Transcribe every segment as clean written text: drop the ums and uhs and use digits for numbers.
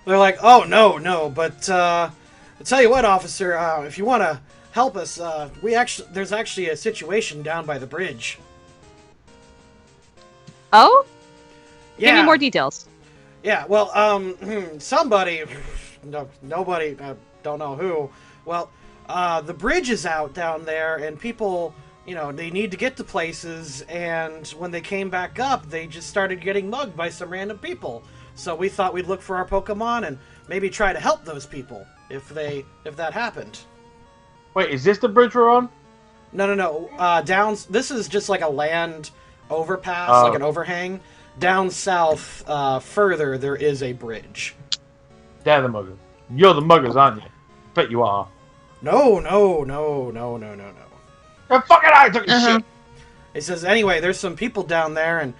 They're like, oh, no, but I'll tell you what, officer, if you want to help us, there's actually a situation down by the bridge. Oh? Yeah. Give me more details. Yeah, well, somebody, nobody, don't know who, well, the bridge is out down there, and people, they need to get to places, and when they came back up, they just started getting mugged by some random people. So we thought we'd look for our Pokemon and maybe try to help those people if that happened. Wait, is this the bridge we're on? No. This is just like a land overpass, like an overhang. Down south, further, there is a bridge. They're the muggers. You're the muggers, aren't you? Bet you are. No. Get fucking out! Took shit. It says, anyway, there's some people down there, and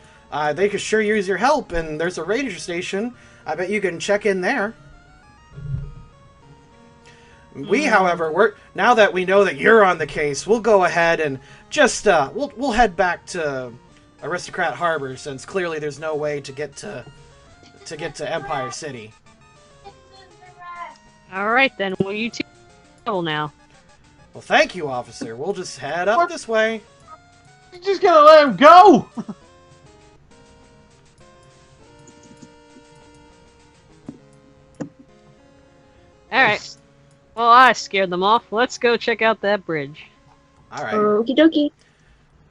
they could sure use your help, and there's a ranger station. I bet you can check in there. We, however, now that we know that you're on the case, we'll go ahead and just, we'll head back to Aristocrat Harbor, since clearly there's no way to get to Empire City. Alright then, well you two now. Well, thank you, officer. We'll just head up this way. You're just gonna let him go! Alright. Well, I scared them off. Let's go check out that bridge. Alright. Okie dokie.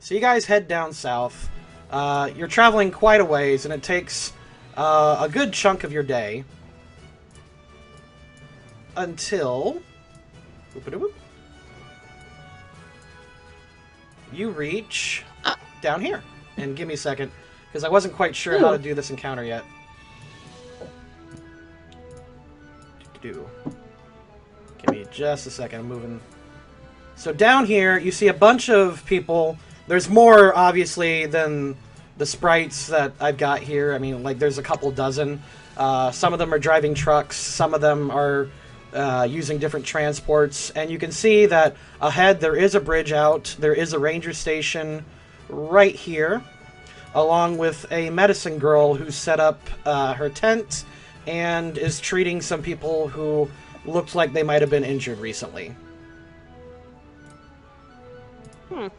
So you guys head down south. You're traveling quite a ways, and it takes a good chunk of your day. Until you reach down here. And give me a second, because I wasn't quite sure how to do this encounter yet. Give me just a second, I'm moving. So down here, you see a bunch of people. There's more, obviously, than the sprites that I've got here. I mean, like, there's a couple dozen. Some of them are driving trucks. Some of them are using different transports. And you can see that ahead there is a bridge out. There is a ranger station right here, along with a medicine girl who's set up her tent and is treating some people who looked like they might have been injured recently. Well,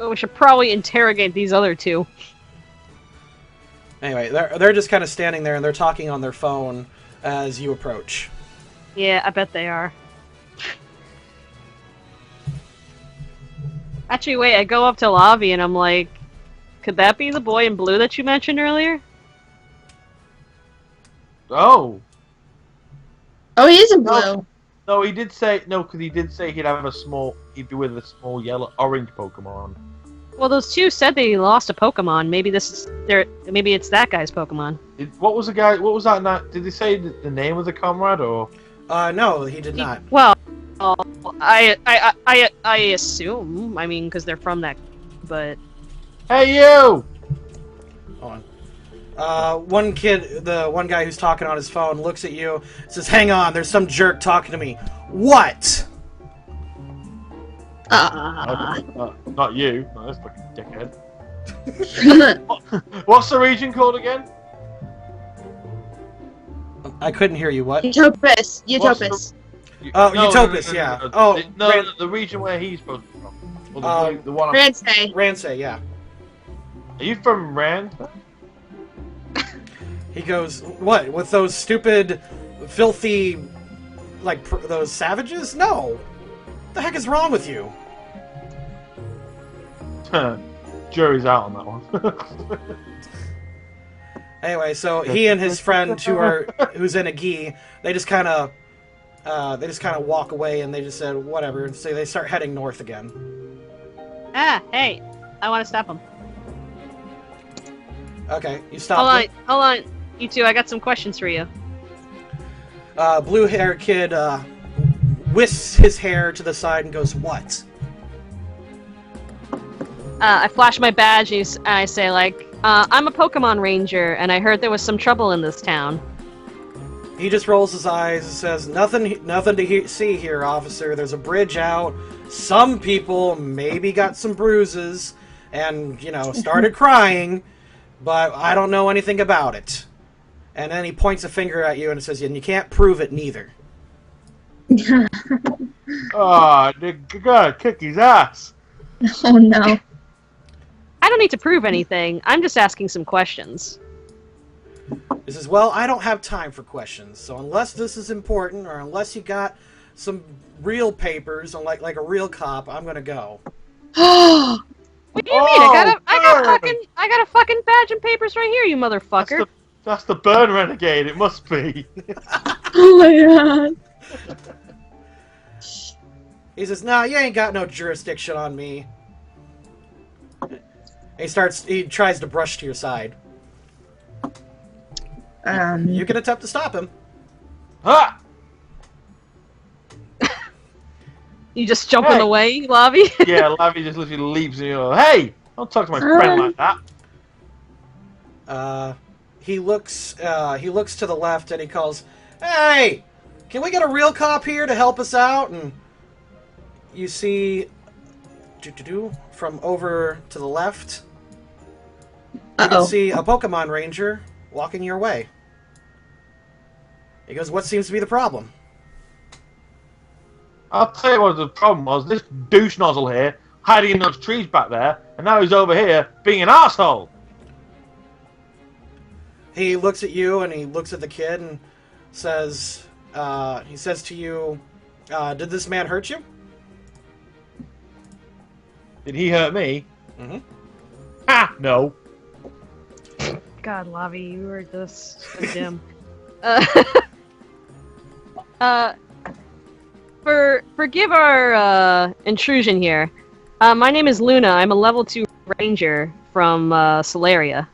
we should probably interrogate these other two. Anyway, they're just kind of standing there, and they're talking on their phone as you approach. Yeah, I bet they are. Actually, wait, I go up to Lavi and I'm like, could that be the boy in blue that you mentioned earlier? Oh. Oh, he is in blue. No, he did say no, because he did say he'd be with a small yellow orange Pokemon. Well, those two said they lost a Pokemon. Maybe maybe it's that guy's Pokemon. What was the guy? What was that? Did they say the name of the comrade or? No, he did not. Well, I assume. I mean, because they're from that. But hey, you! Hold on. One kid, the one guy who's talking on his phone, looks at you, says, "Hang on, there's some jerk talking to me." What? Not you. No, that's fucking dickhead. What's the region called again? I couldn't hear you. What? Utopus. Oh, Utopus, yeah. The region where he's supposed to be from. Or the one. Ransay, yeah. Are you from Rand? He goes, "What? With those stupid, filthy, like, those savages? No. What the heck is wrong with you?" Jury's out on that one. Anyway, so he and his friend, who's in a gi, they just kind of walk away, and they just said whatever, and so they start heading north again. Hey, I want to stop him. Okay, you stop. Hold on, you two. I got some questions for you. Blue-haired kid whisks his hair to the side and goes, "What?" I flash my badge and I say, like, I'm a Pokemon Ranger, and I heard there was some trouble in this town. He just rolls his eyes and says, nothing to see here, officer. There's a bridge out. Some people maybe got some bruises and, started crying, but I don't know anything about it. And then he points a finger at you and says, and you can't prove it neither. Oh, you gotta kick his ass. Oh no. I don't need to prove anything. I'm just asking some questions. He says, well, I don't have time for questions, so unless this is important or unless you got some real papers, like a real cop, I'm gonna go. What do you mean? I got a fucking badge and papers right here, you motherfucker. That's the burn renegade. It must be. Oh my god. He says, nah, you ain't got no jurisdiction on me. He tries to brush to your side. You can attempt to stop him. Ha! You just jump in the way, Lavi? Yeah, Lavi just literally leaps and you go, hey! Don't talk to my friend like that. He looks to the left and he calls, hey! Can we get a real cop here to help us out? And you see, from over to the left, you can see a Pokemon Ranger walking your way. He goes, what seems to be the problem? I'll tell you what the problem was. This douche nozzle here, hiding in those trees back there, and now he's over here being an asshole. He looks at you and he looks at the kid and says, he says to you, did this man hurt you? Did he hurt me? Mm-hmm. Ha! No. God, Lavi, you were just so dim. Forgive our intrusion here. My name is Luna. I'm a level 2 ranger from Solaria.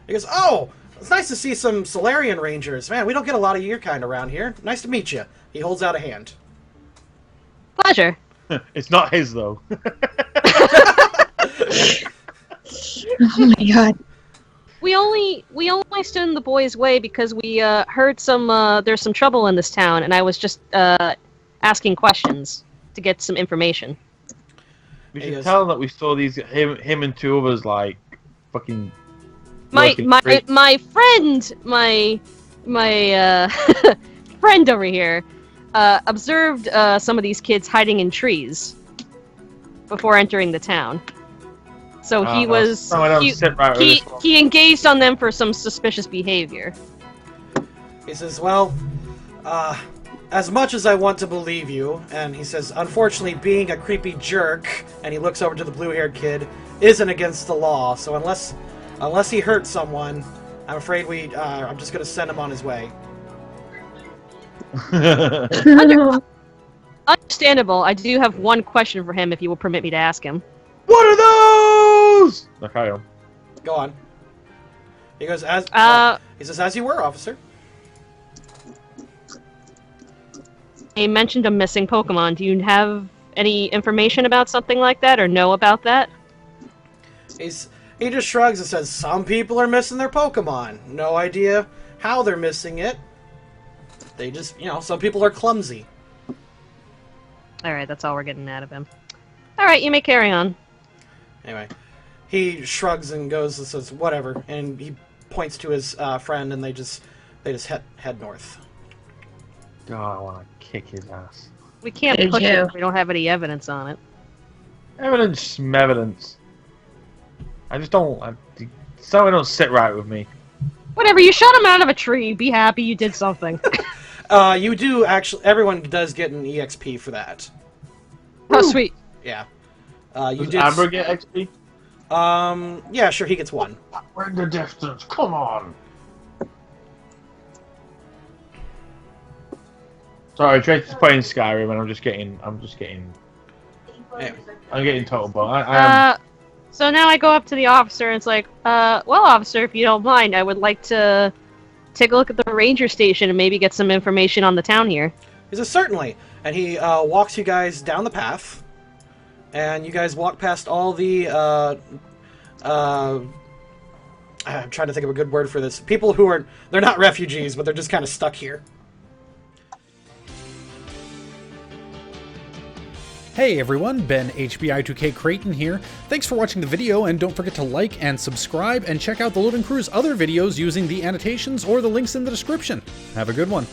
He goes, oh, it's nice to see some Solarian Rangers. Man, we don't get a lot of your kind around here. Nice to meet you. He holds out a hand. Pleasure. It's not his, though. Oh my god. We only stood in the boys' way because we heard there's some trouble in this town, and I was just asking questions to get some information. We should tell him that we saw him and two others like fucking. My friend, my friend over here, observed some of these kids hiding in trees before entering the town. So he engaged on them for some suspicious behavior. He says, well, as much as I want to believe you, and he says, unfortunately, being a creepy jerk, and he looks over to the blue-haired kid, isn't against the law, so unless he hurts someone, I'm afraid I'm just going to send him on his way. Understandable. I do have one question for him, if you will permit me to ask him. What are those? Okay. Go on. He goes, he says, as you were, officer. He mentioned a missing Pokemon. Do you have any information about something like that, or know about that? He just shrugs and says, some people are missing their Pokemon. No idea how they're missing it. They just, some people are clumsy. Alright, that's all we're getting out of him. Alright, you may carry on. Anyway, he shrugs and goes and says, whatever, and he points to his friend, and they just head north. God, I want to kick his ass. We can't push it if we don't have any evidence on it. Evidence. I just don't. Something don't sit right with me. Whatever, you shot him out of a tree. Be happy you did something. You do actually. Everyone does get an EXP for that. Oh, sweet. Yeah. Does Amber get XP? Yeah, sure. He gets one. We're in the distance. Come on. Sorry, Tracy's playing Skyrim, and I'm just getting total bug. So now I go up to the officer, and it's like, well, officer, if you don't mind, I would like to take a look at the ranger station and maybe get some information on the town here. He says, certainly. And he walks you guys down the path, and you guys walk past all the, I'm trying to think of a good word for this. People who they're not refugees, but they're just kind of stuck here. Hey everyone, Ben HBI2K Creighton here. Thanks for watching the video, and don't forget to like and subscribe and check out the Loading Crew's other videos using the annotations or the links in the description. Have a good one.